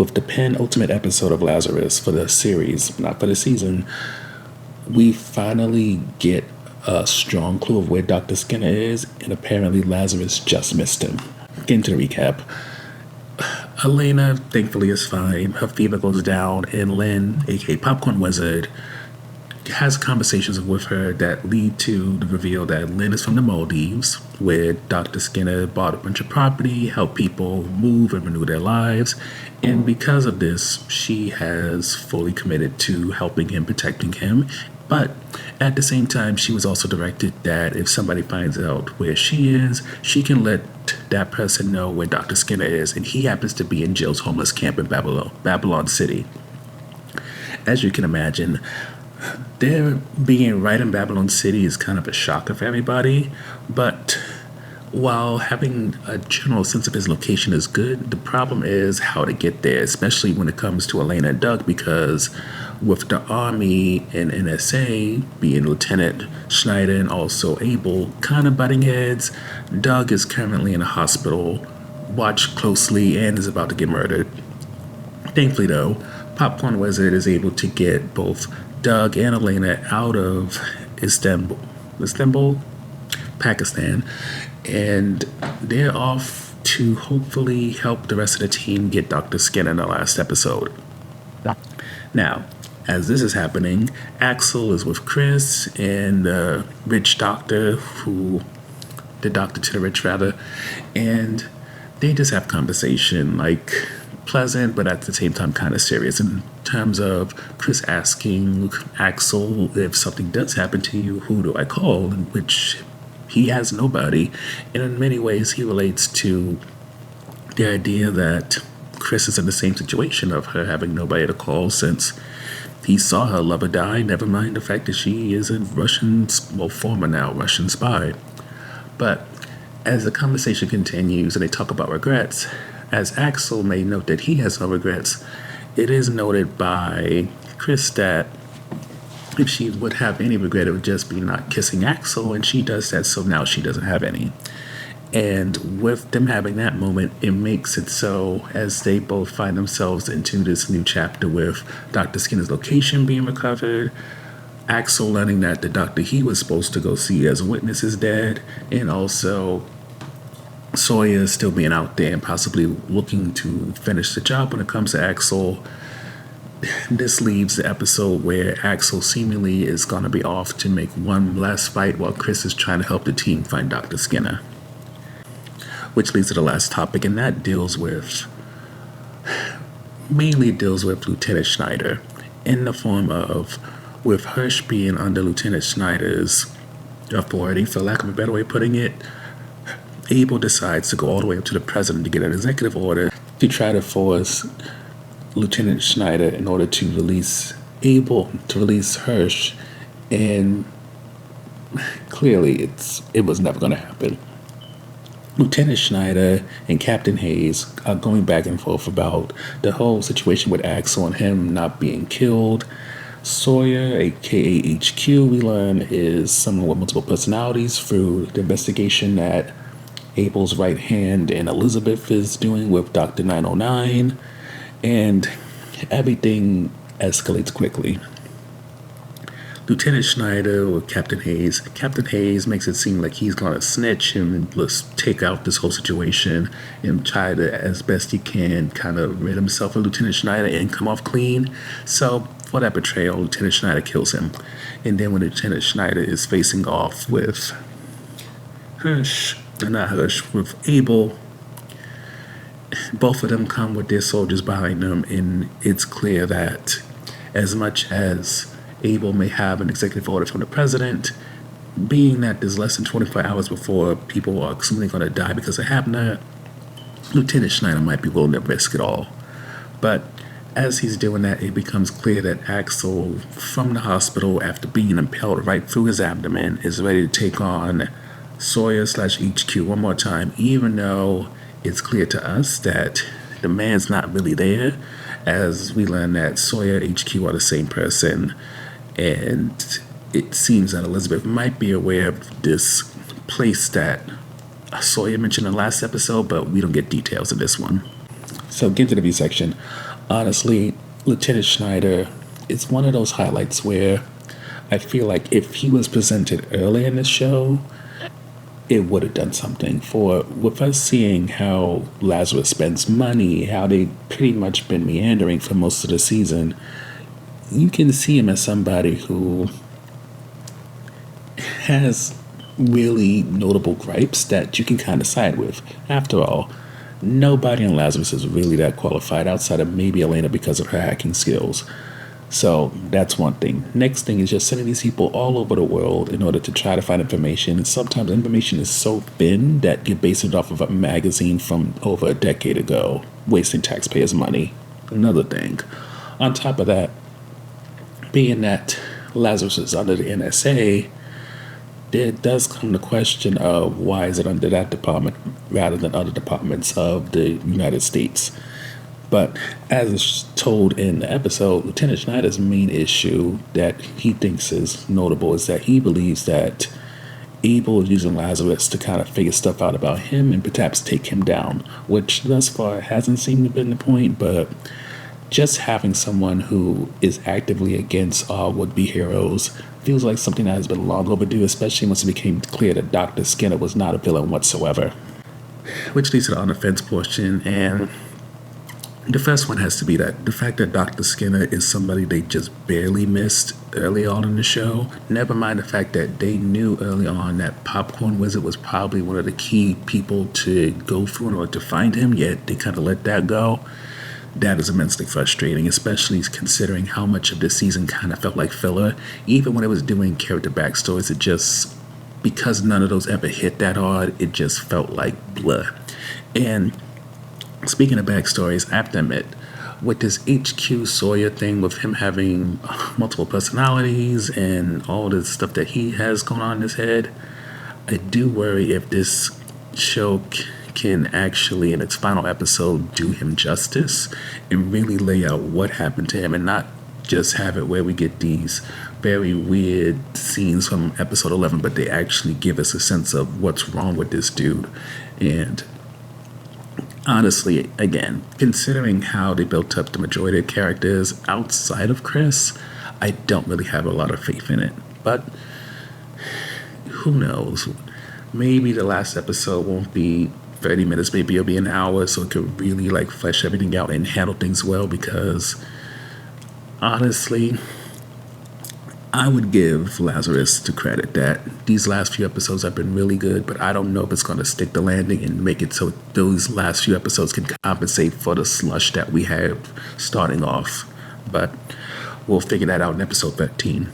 with the penultimate episode of Lazarus for the series, not for the season, we finally get a strong clue of where Dr. Skinner is, and apparently Lazarus just missed him. Getting to the recap. Elena, thankfully, is fine. Her fever goes down, and Lynn, aka Popcorn Wizard, has conversations with her that lead to the reveal that Lynn is from the Maldives, where Dr. Skinner bought a bunch of property, helped people move and renew their lives, and because of this, she has fully committed to helping him, protecting him. But at the same time, she was also directed that if somebody finds out where she is, she can let that person know where Dr. Skinner is, and he happens to be in Jill's homeless camp in Babylon City. As you can imagine, their being right in Babylon City is kind of a shocker for everybody, but while having a general sense of his location is good, the problem is how to get there, especially when it comes to Elena and Doug, because with the Army and NSA being Lieutenant Schneider and also Abel kind of butting heads, Doug is currently in a hospital, watched closely, and is about to get murdered. Thankfully, though, Popcorn Wizard is able to get both Doug and Elena out of Istanbul, Pakistan, and they're off to hopefully help the rest of the team get Dr. Skinner in the last episode. Now, as this is happening, Axel is with Chris and the rich doctor, the doctor to the rich rather, and they just have conversation, like pleasant, but at the same time kind of serious, in terms of Chris asking Axel, if something does happen to you, who do I call? In which he has nobody, and in many ways he relates to the idea that Chris is in the same situation of her having nobody to call since he saw her lover die, never mind the fact that she is a former now Russian spy. But as the conversation continues and they talk about regrets, as Axel may note that he has no regrets, it is noted by Chris that if she would have any regret, it would just be not kissing Axel, and she does that, so now she doesn't have any. And with them having that moment, it makes it so as they both find themselves into this new chapter with Dr. Skinner's location being recovered, Axel learning that the doctor he was supposed to go see as a witness is dead, and also Sawyer still being out there and possibly looking to finish the job when it comes to Axel. This leaves the episode where Axel seemingly is going to be off to make one last fight while Chris is trying to help the team find Dr. Skinner. Which leads to the last topic, and that mainly deals with Lieutenant Schneider, in the form of, with Hirsch being under Lieutenant Schneider's authority, for lack of a better way of putting it, Abel decides to go all the way up to the president to get an executive order to try to force Lieutenant Schneider in order to release Hirsch, and clearly it was never going to happen. Lieutenant Schneider and Captain Hayes are going back and forth about the whole situation with Axel and him not being killed. Sawyer, aka HQ, we learn is someone with multiple personalities through the investigation that Abel's right hand and Elizabeth is doing with Dr. 909, and everything escalates quickly. Lieutenant Schneider with Captain Hayes makes it seem like he's going to snitch and just take out this whole situation and try to, as best he can, kind of rid himself of Lieutenant Schneider and come off clean. So for that betrayal, Lieutenant Schneider kills him. And then when Lieutenant Schneider is facing off with with Abel, both of them come with their soldiers behind them, and it's clear that as much as Abel may have an executive order from the president, being that there's less than 24 hours before people are assuming going to die because of Habner, Lieutenant Schneider might be willing to risk it all. But as he's doing that, it becomes clear that Axel, from the hospital after being impaled right through his abdomen, is ready to take on Sawyer/HQ one more time, even though it's clear to us that the man's not really there, as we learn that Sawyer and HQ are the same person. And it seems that Elizabeth might be aware of this place that Sawyer mentioned in the last episode, but we don't get details of this one. So get to the review section. Honestly, Lieutenant Schneider is one of those highlights where I feel like if he was presented earlier in the show, it would have done something. For with us seeing how Lazarus spends money, how they pretty much been meandering for most of the season, you can see him as somebody who has really notable gripes that you can kind of side with. After all, nobody in Lazarus is really that qualified outside of maybe Elena because of her hacking skills. So that's one thing. Next thing is just sending these people all over the world in order to try to find information. And sometimes information is so thin that you base it off of a magazine from over a decade ago, wasting taxpayers' money. Another thing. On top of that, being that Lazarus is under the NSA, there does come the question of why is it under that department rather than other departments of the United States. But as is told in the episode, Lieutenant Schneider's main issue that he thinks is notable is that he believes that Abel is using Lazarus to kind of figure stuff out about him and perhaps take him down, which thus far hasn't seemed to have been the point, but just having someone who is actively against all would-be heroes feels like something that has been long overdue, especially once it became clear that Dr. Skinner was not a villain whatsoever. Which leads to the on-the-fence portion, and the first one has to be that the fact that Dr. Skinner is somebody they just barely missed early on in the show. Never mind the fact that they knew early on that Popcorn Wizard was probably one of the key people to go through in order to find him, yet they kind of let that go. That is immensely frustrating, especially considering how much of this season kind of felt like filler. Even when it was doing character backstories, it just, because none of those ever hit that hard, it just felt like blah. And speaking of backstories, I have to admit, with this HQ Sawyer thing, with him having multiple personalities and all this stuff that he has going on in his head, I do worry if this show can actually, in its final episode, do him justice and really lay out what happened to him and not just have it where we get these very weird scenes from episode 11, but they actually give us a sense of what's wrong with this dude. And honestly, again, considering how they built up the majority of characters outside of Chris, I don't really have a lot of faith in it. But who knows? Maybe the last episode won't be 30 minutes, maybe it'll be an hour, so it could really like flesh everything out and handle things well, because honestly, I would give Lazarus to credit that these last few episodes have been really good, but I don't know if it's going to stick the landing and make it so those last few episodes can compensate for the slush that we have starting off. But we'll figure that out in episode 13.